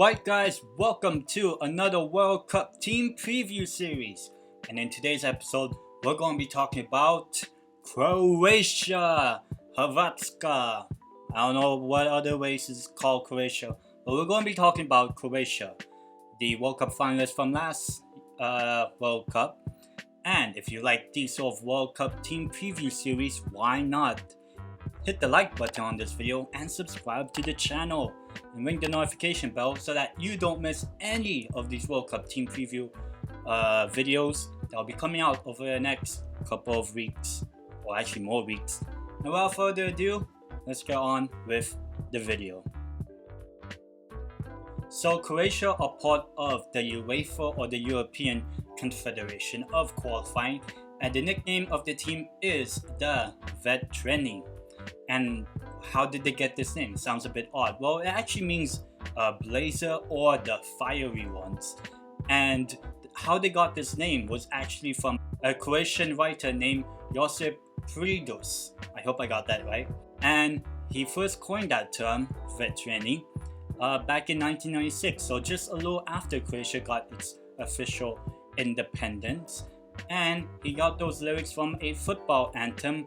Right guys, welcome to another World Cup team preview series. And in today's episode, we're going to be talking about Croatia, Hrvatska. I don't know what other ways it's called Croatia, but we're going to be talking about Croatia, the World Cup finalists from last World Cup. And if you like these sort of World Cup team preview series, why not? Hit the like button on this video and subscribe to the channel and ring the notification bell so that you don't miss any of these World Cup team preview videos that will be coming out over the next couple of weeks, or actually more weeks. And without further ado, let's get on with the video. So Croatia are part of the UEFA, or the European Confederation of Qualifying, and the nickname of the team is the Veterani. And how did they get this name? Sounds a bit odd. Well, it actually means blazer or the fiery ones. And how they got this name was actually from a Croatian writer named Josip Pridus. I hope I got that right. And he first coined that term, Veterani, back in 1996. So just a little after Croatia got its official independence. And he got those lyrics from a football anthem,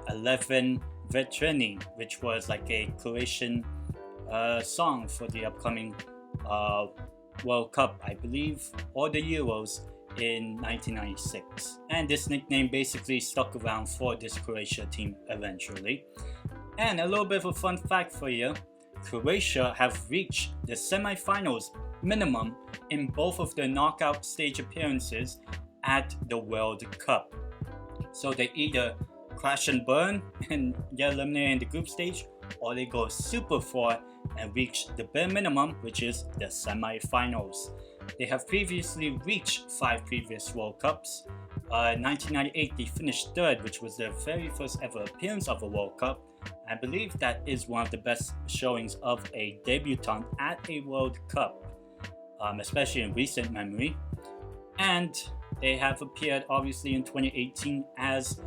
11 Veterani, which was like a Croatian song for the upcoming World Cup, I believe, or the Euros in 1996. And this nickname basically stuck around for this Croatia team eventually. And a little bit of a fun fact for you, Croatia have reached the semi-finals minimum in both of their knockout stage appearances at the World Cup. So they either crash and burn and get eliminated in the group stage, or they go super far and reach the bare minimum, which is the semi-finals. They have previously reached 5 previous World Cups. 1998 they finished 3rd, which was their very first ever appearance of a World Cup. I believe that is one of the best showings of a debutant at a World Cup, especially in recent memory. And they have appeared obviously in 2018 as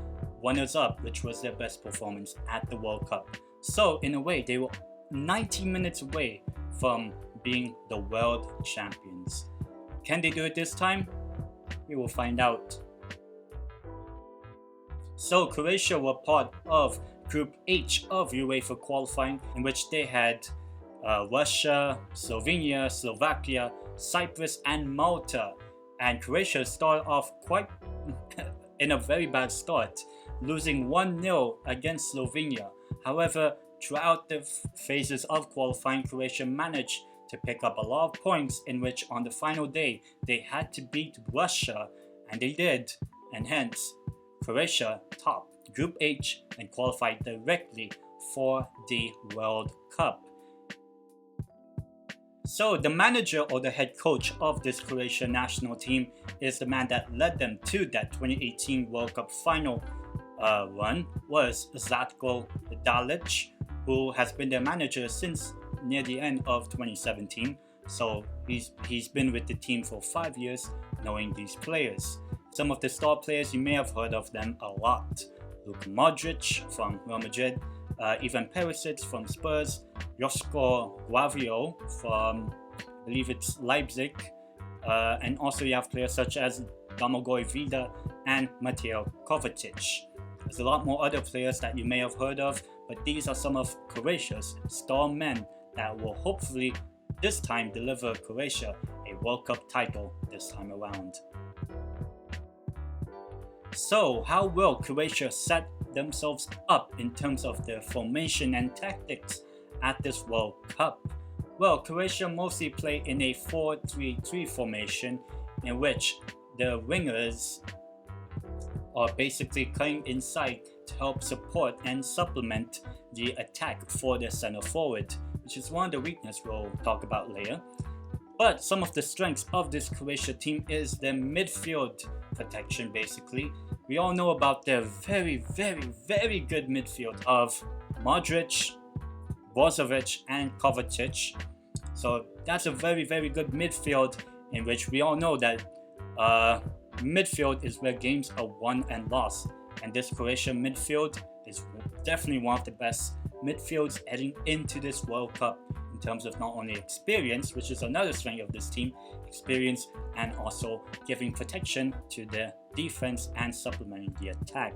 runners-up, which was their best performance at the World Cup. So in a way, they were 90 minutes away from being the world champions. Can they do it this time? We will find out. So Croatia were part of Group H of UEFA qualifying, in which they had Russia, Slovenia, Slovakia, Cyprus and Malta. And Croatia started off quite in a very bad start, losing 1-0 against Slovenia. However, throughout the phases of qualifying, Croatia managed to pick up a lot of points, in which on the final day they had to beat Russia, and they did, and hence Croatia topped Group H and qualified directly for the World Cup. So the manager, or the head coach of this Croatian national team, is the man that led them to that 2018 World Cup final run, was Zlatko Dalic, who has been their manager since near the end of 2017. So he's been with the team for 5 years, knowing these players. Some of the star players, you may have heard of them a lot. Luka Modric from Real Madrid, Ivan Perisic from Spurs, Joško Gvardiol from, I believe it's Leipzig, and also you have players such as Domagoj Vida and Mateo Kovacic. There's a lot more other players that you may have heard of, but these are some of Croatia's star men that will hopefully this time deliver Croatia a World Cup title this time around. So how will Croatia set themselves up in terms of their formation and tactics at this World Cup? Well, Croatia mostly play in a 4-3-3 formation, in which the wingers are basically coming inside to help support and supplement the attack for the center forward, which is one of the weaknesses we'll talk about later. But some of the strengths of this Croatia team is their midfield protection basically. We all know about their very, very, very good midfield of Modric, Brozovic and Kovacic. So that's a very, very good midfield, in which we all know that midfield is where games are won and lost. And this Croatian midfield is definitely one of the best midfields heading into this World Cup in terms of not only experience, which is another strength of this team, experience, and also giving protection to the defense and supplementing the attack.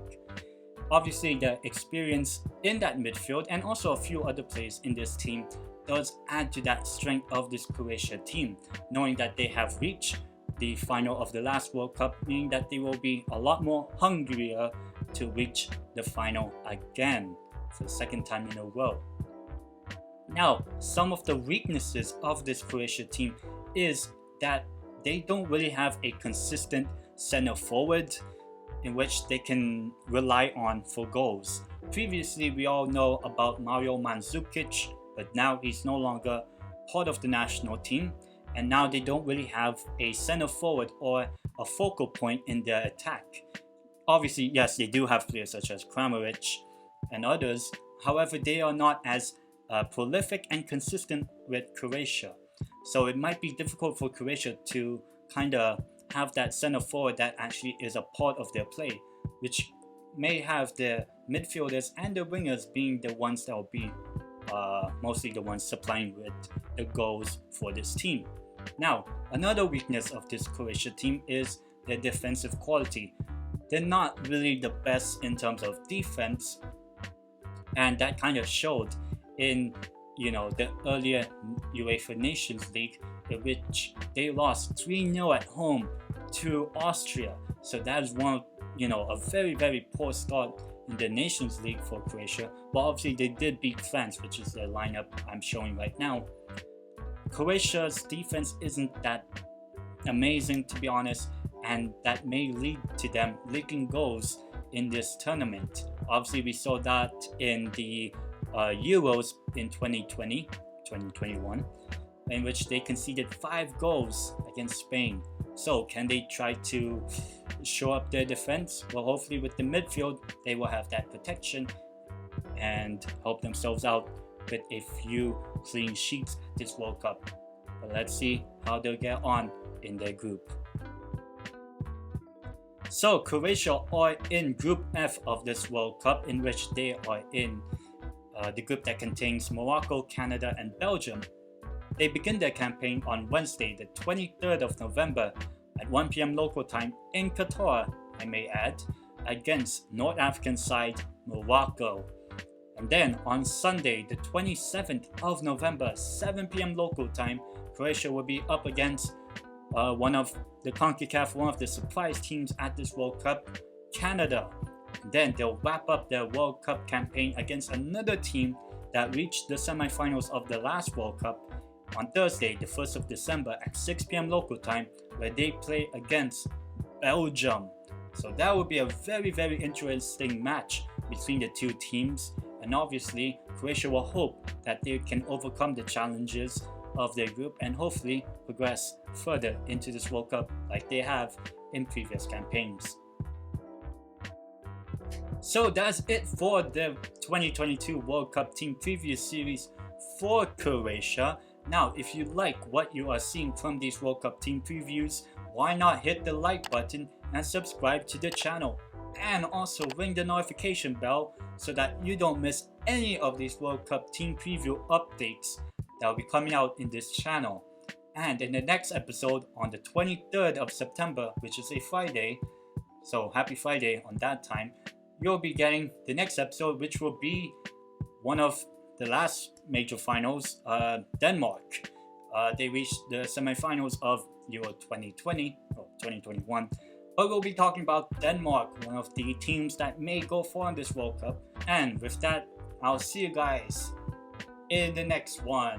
Obviously, the experience in that midfield and also a few other players in this team does add to that strength of this Croatia team, knowing that they have reached the final of the last World Cup, meaning that they will be a lot more hungrier to reach the final again for the second time in a row. Now, some of the weaknesses of this Croatia team is that they don't really have a consistent center forward in which they can rely on for goals. Previously, we all know about Mario Mandzukic, but now he's no longer part of the national team, and now they don't really have a center forward or a focal point in their attack. Obviously, yes, they do have players such as Kramaric and others. However, they are not as prolific and consistent with Croatia. So it might be difficult for Croatia to kind of have that center forward that actually is a part of their play, which may have the midfielders and the wingers being the ones that will be mostly the ones supplying with the goals for this team. Now, another weakness of this Croatia team is their defensive quality. They're not really the best in terms of defense, and that kind of showed in the earlier UEFA Nations League, in which they lost 3-0 at home to Austria. So that is one, a very, very poor start in the Nations League for Croatia. But obviously they did beat France, which is the lineup I'm showing right now. Croatia's defense isn't that amazing, to be honest, and that may lead to them leaking goals in this tournament. Obviously, we saw that in the Euros in 2021, in which they conceded 5 goals against Spain. So can they try to show up their defense? Well, hopefully with the midfield, they will have that protection and help themselves out with a few clean sheets this World Cup. But let's see how they'll get on in their group. So Croatia are in Group F of this World Cup, in which they are in the group that contains Morocco, Canada, and Belgium. They begin their campaign on Wednesday, the 23rd of November at 1 p.m. local time in Qatar, I may add, against North African side Morocco. And then on Sunday, the 27th of November, 7 p.m. local time, Croatia will be up against one of the CONCACAF, one of the surprise teams at this World Cup, Canada. Then they'll wrap up their World Cup campaign against another team that reached the semi-finals of the last World Cup on Thursday, the 1st of December at 6 p.m. local time, where they play against Belgium. So that would be a very, very interesting match between the two teams. And obviously, Croatia will hope that they can overcome the challenges of their group and hopefully progress further into this World Cup like they have in previous campaigns. So that's it for the 2022 World Cup Team Preview Series for Croatia. Now, if you like what you are seeing from these World Cup Team Previews, why not hit the like button and subscribe to the channel, and also ring the notification bell so that you don't miss any of these World Cup Team Preview updates that will be coming out in this channel. And in the next episode on the 23rd of September, which is a Friday, so happy Friday on that time, you'll be getting the next episode, which will be one of the last major finals, Denmark. They reached the semifinals of Euro 2020 or 2021, but we'll be talking about Denmark, one of the teams that may go far in this World Cup. And with that, I'll see you guys in the next one.